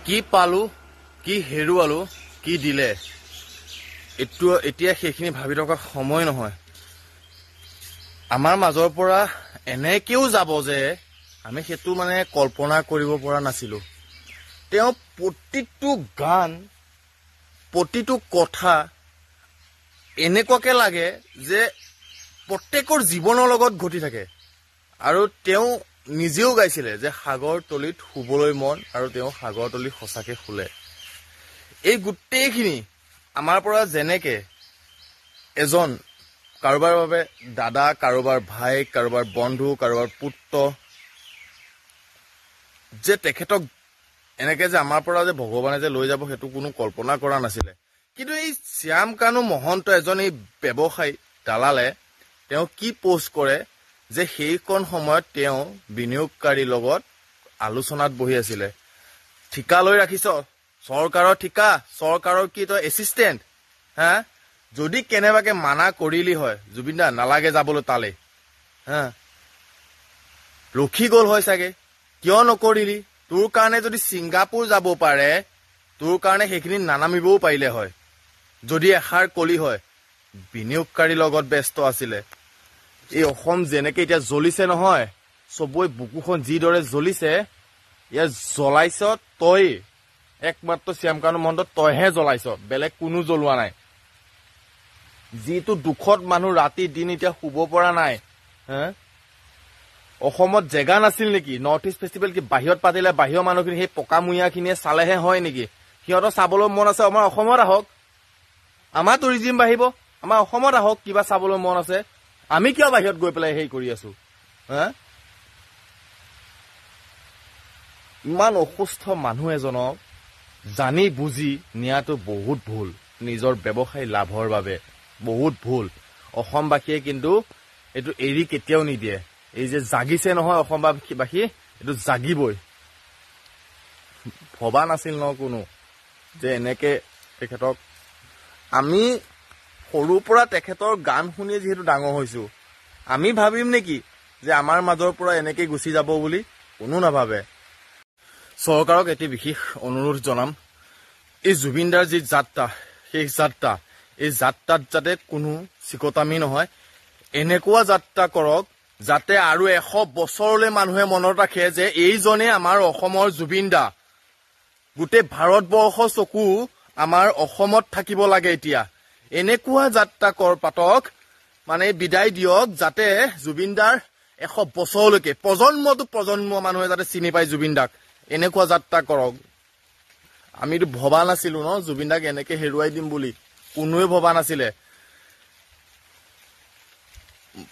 কি পালো, কি হেৰুৱালো, কি দিলে, এতিয়া সেইখিনি ভাবি থকা সময় নহয়। আমাৰ মাজৰ পৰা এনেকেও যাব যে আমি সেইটো মানে কল্পনা কৰিব পৰা নাছিলো। তেওঁ প্ৰতিটো গান, প্ৰতিটো কথা এনেকুৱাকে লাগে যে প্ৰত্যেকৰ জীৱনৰ লগত ঘটি থাকে। আৰু তেওঁ নিজেও গাইছিলে যে সাগৰ তলিত শুবলৈ মন, আৰু তেওঁ সাগৰ তলিত সঁচাকে শুলে। এই গোটেইখিনি আমাৰ পৰা যেনেকে এজন কাৰোবাৰ বাবে দাদা, কাৰোবাৰ ভাই, কাৰোবাৰ বন্ধু, কাৰোবাৰ পুত্ৰ, যে তেখেতক এনেকে যে আমাৰ পৰা যে ভগৱানে যে লৈ যাব সেইটো কোনো কল্পনা কৰা নাছিলে। কিন্তু এই শ্যামকানু মহন্ত এজন এই ব্যৱসায়ী দালালে তেওঁ কি পোষ্ট কৰে যে সেইকণ সময়ত তেওঁ বিনিয়োগকাৰীৰ লগত আলোচনাত বহি আছিলে। ঠিকা লৈ ৰাখিছ, চৰকাৰৰ ঠিকা, চৰকাৰৰ কি তই এছিষ্টেণ্ট, হা? যদি কেনেবাকে মানা কৰিলি হয় জুবিন দা নালাগে যাবলৈ তালে, হা, ৰখি গল হয় চাগে, কিয় নকৰিলি? তোৰ কাৰণে যদি ছিংগাপুৰ যাব পাৰে, তোৰ কাৰণে সেইখিনি নানামিবও পাৰিলে হয় যদি এষাৰ কলি হয়। বিনিয়োগকাৰীৰ লগত ব্যস্ত আছিলে। এই অসম যেনেকে এতিয়া জ্বলিছে নহয়, চবৰে বুকুখন যিদৰে জ্বলিছে, ইয়াত জ্বলাইছ তই, একমাত্ৰ শ্যামকানু মহন্ত তইহে জ্বলাইছ, বেলেগ কোনো জ্বলোৱা নাই। যিটো দুখত মানুহ ৰাতি দিন এতিয়া শুব পৰা নাই, হা? অসমত জেগা নাছিল নেকি? নৰ্থ ইষ্ট ফেষ্টিভেল কি বাহিৰত পাতিলে বাহিৰৰ মানুহখিনি সেই পকামূৰীয়াখিনিয়ে চালেহে হয় নেকি? সিহঁতৰ চাবলৈ মন আছে, আমাৰ অসমত আহক, আমাৰ টুৰিজিম বাঢ়িব, আমাৰ অসমত আহক, কিবা চাবলৈ মন আছে। আমি কিয় বাহিৰত গৈ পেলাই হেৰি কৰি আছো, হা? ইমান অসুস্থ মানুহ এজনক জানি বুজি নিয়াটো বহুত ভুল, নিজৰ ব্যৱসায় লাভৰ বাবে বহুত ভুল। অসমবাসীয়ে কিন্তু এইটো এৰি কেতিয়াও নিদিয়ে। এই যে জাগিছে নহয় অসমবাসী, এইটো জাগিবই। ভবা নাছিল ন কোনো যে এনেকে তেখেতক, আমি সৰুৰ পৰা তেখেতৰ গান শুনিয়ে যিহেতু ডাঙৰ হৈছো, আমি ভাবিম নেকি যে আমাৰ মাজৰ পৰা এনেকে গুচি যাব বুলি? কোনো নাভাবে। চৰকাৰক এটি বিশেষ অনুৰোধ জনাম, এই জুবিনদাৰ যি যাত্ৰা, সেই যাত্ৰা, এই যাত্ৰাত যাতে কোনো চিকটামি নহয়, এনেকুৱা যাত্ৰা কৰক যাতে আৰু 100 বছৰলৈ মানুহে মনত ৰাখে যে এইজনে আমাৰ অসমৰ জুবিন দা। গোটেই ভাৰতবৰ্ষ চকু আমাৰ অসমত থাকিব লাগে এতিয়া। এনেকুৱা যাত্ৰা পাতক, মানে বিদায় দিয়ক, যাতে জুবিন দাৰ 100 বছৰলৈকে প্ৰজন্ম মানুহে যাতে চিনি পায় জুবিন দাক। এনেকুৱা যাত্ৰা কৰক। আমিতো ভবা নাছিলো ন জুবিন দাক এনেকে হেৰুৱাই দিম বুলি, কোনোৱে ভবা নাছিলে।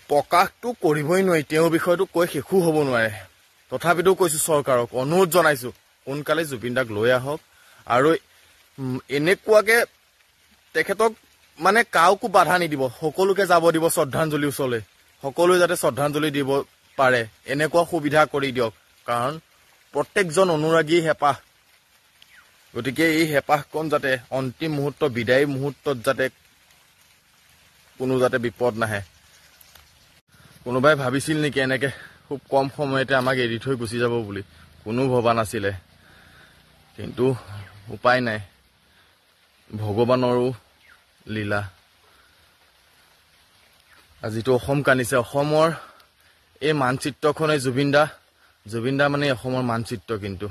প্ৰকাশটো কৰিবই নোৱাৰি, তেওঁৰ বিষয়টো কৈ শেষো হব নোৱাৰে। তথাপিতো কৈছো চৰকাৰক, অনুৰোধ জনাইছো, সোনকালে জুবিন দাক লৈ আহক। আৰু এনেকুৱাকে তেখেতক মানে কাকো বাধা নিদিব, সকলোকে যাব দিব শ্ৰদ্ধাঞ্জলি ওচৰলৈ, সকলোৱে যাতে শ্ৰদ্ধাঞ্জলি দিব পাৰে এনেকুৱা সুবিধা কৰি দিয়ক। কাৰণ প্ৰত্যেকজন অনুৰাগী হেঁপাহ, গতিকে এই হেঁপাহকণ যাতে অন্তিম মুহূৰ্ত, বিদায়ী মুহূৰ্তত যাতে কোনো যাতে বিপদ নাহে। কোনোবাই ভাবিছিল নেকি এনেকে খুব কম সময়তে আমাক এৰি থৈ গুচি যাব বুলি? কোনো ভবা নাছিলে। কিন্তু উপায় নাই, ভগৱানৰো লীলা। আজিতো অসম কান্দিছে, অসমৰ এই মানচিত্ৰখনে জুবিন দা মানে অসমৰ মানচিত্ৰ। কিন্তু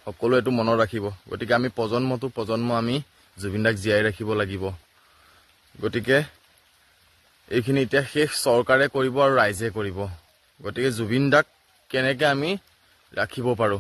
সকলোৱে এইটো মনত ৰাখিব। গতিকে আমি প্ৰজন্ম আমি জুবিন দাক জীয়াই ৰাখিব লাগিব। গতিকে এইখিনি এতিয়া শেষ চৰকাৰে কৰিব আৰু ৰাইজে কৰিব। গতিকে জুবিন দাক কেনেকে আমি ৰাখিব পাৰো,